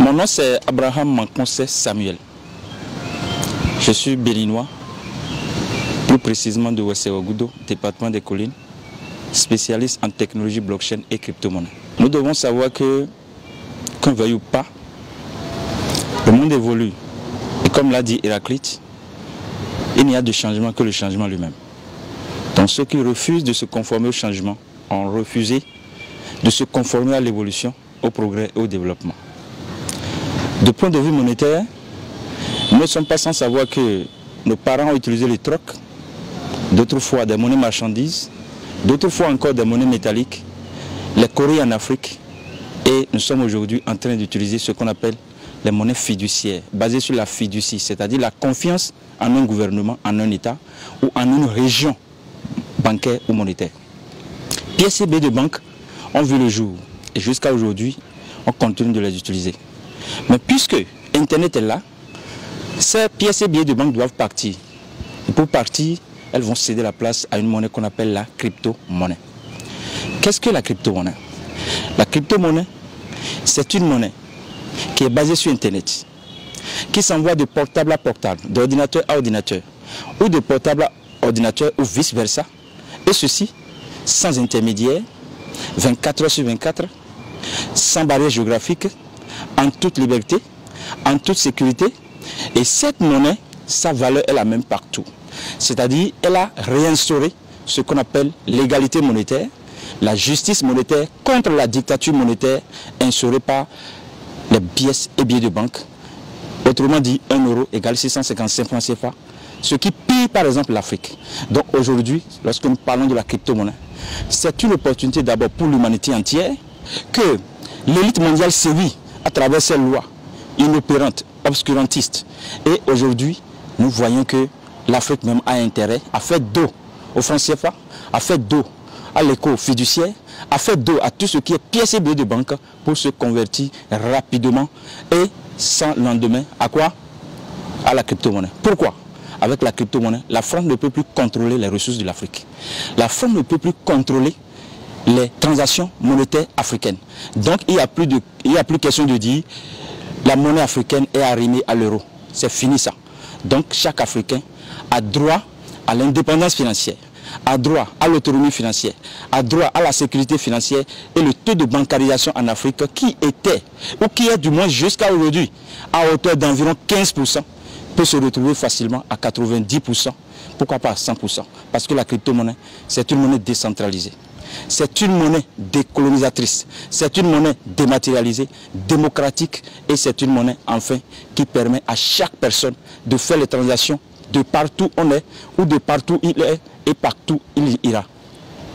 Mon nom c'est Abraham Mankonse Samuel. Je suis béninois, plus précisément de Ouagadougou, département des collines, spécialiste en technologie blockchain et crypto-monnaie. Nous devons savoir que, qu'on veuille ou pas, le monde évolue. Et comme l'a dit Héraclite, il n'y a de changement que le changement lui-même. Donc ceux qui refusent de se conformer au changement ont refusé de se conformer à l'évolution, au progrès et au développement. De point de vue monétaire, nous ne sommes pas sans savoir que nos parents ont utilisé les trocs, d'autres fois des monnaies marchandises, d'autres fois encore des monnaies métalliques, les courriers en Afrique, et nous sommes aujourd'hui en train d'utiliser ce qu'on appelle les monnaies fiduciaires, basées sur la fiducie, c'est-à-dire la confiance en un gouvernement, en un État ou en une région bancaire ou monétaire. Pièces et billets de banque ont vu le jour et jusqu'à aujourd'hui, on continue de les utiliser. Mais puisque Internet est là, ces pièces et billets de banque doivent partir. Et pour partir, elles vont céder la place à une monnaie qu'on appelle la crypto-monnaie. Qu'est-ce que la crypto-monnaie? La crypto-monnaie, c'est une monnaie qui est basée sur Internet, qui s'envoie de portable à portable, d'ordinateur à ordinateur, ou de portable à ordinateur, ou vice-versa, et ceci sans intermédiaire, 24 heures sur 24, sans barrière géographique, en toute liberté, en toute sécurité. Et cette monnaie, sa valeur est la même partout. C'est-à-dire, elle a réinstauré ce qu'on appelle l'égalité monétaire, la justice monétaire contre la dictature monétaire instaurée par les pièces et billets de banque. Autrement dit, 1 euro égale 655 francs CFA, ce qui pille par exemple l'Afrique. Donc aujourd'hui, lorsque nous parlons de la crypto-monnaie, c'est une opportunité d'abord pour l'humanité entière que l'élite mondiale sévit à travers ces lois inopérantes, obscurantistes. Et aujourd'hui, nous voyons que l'Afrique même a intérêt à faire dos au franc CFA, à faire dos à l'éco fiduciaire, à faire dos à tout ce qui est pièces et billets de banque pour se convertir rapidement et sans lendemain à quoi? À la crypto-monnaie. Pourquoi? Avec la crypto-monnaie, la France ne peut plus contrôler les ressources de l'Afrique. La France ne peut plus contrôler les transactions monétaires africaines. Donc il n'y a plus question de dire la monnaie africaine est arrimée à l'euro. C'est fini ça. Donc chaque Africain a droit à l'indépendance financière, a droit à l'autonomie financière, a droit à la sécurité financière, et le taux de bancarisation en Afrique qui était, ou qui est du moins jusqu'à aujourd'hui, à hauteur d'environ 15%, peut se retrouver facilement à 90%, pourquoi pas à 100%, parce que la crypto-monnaie, c'est une monnaie décentralisée. C'est une monnaie décolonisatrice, c'est une monnaie dématérialisée, démocratique, et c'est une monnaie enfin qui permet à chaque personne de faire les transactions de partout on est, ou de partout il est, et partout il ira.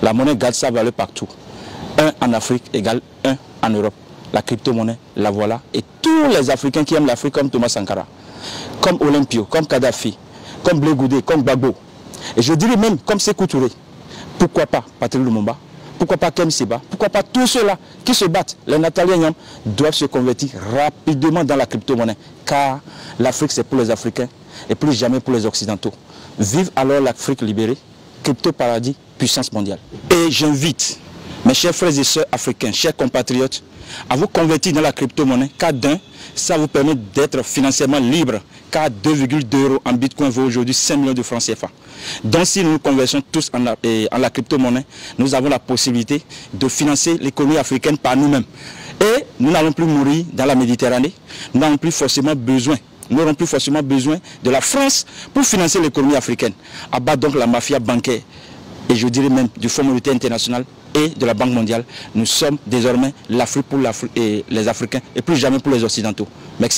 La monnaie garde sa valeur partout. 1 en Afrique égale 1 en Europe. La crypto-monnaie, la voilà. Et tous les Africains qui aiment l'Afrique, comme Thomas Sankara, comme Olympio, comme Kadhafi, comme Blé Goudé, comme Gbagbo, et je dirais même comme Sékou Touré, pourquoi pas Patrice Lumumba, pourquoi pas Kem Seba, pourquoi pas tous ceux-là qui se battent, les Nathalie Nyam, doivent se convertir rapidement dans la crypto-monnaie, car l'Afrique c'est pour les Africains et plus jamais pour les Occidentaux. Vive alors l'Afrique libérée, crypto-paradis, puissance mondiale. Et j'invite mes chers frères et sœurs africains, chers compatriotes, à vous convertir dans la crypto-monnaie, car d'un, ça vous permet d'être financièrement libre, car 2,2 € en bitcoin vaut aujourd'hui 5 millions de francs CFA. Donc si nous nous convertissons tous en la crypto-monnaie, nous avons la possibilité de financer l'économie africaine par nous-mêmes. Et nous n'allons plus mourir dans la Méditerranée, nous n'aurons plus forcément besoin de la France pour financer l'économie africaine. Abat donc la mafia bancaire, et je dirais même du Fonds monétaire international et de la Banque mondiale. Nous sommes désormais l'Afrique pour les Africains et plus jamais pour les Occidentaux. Merci.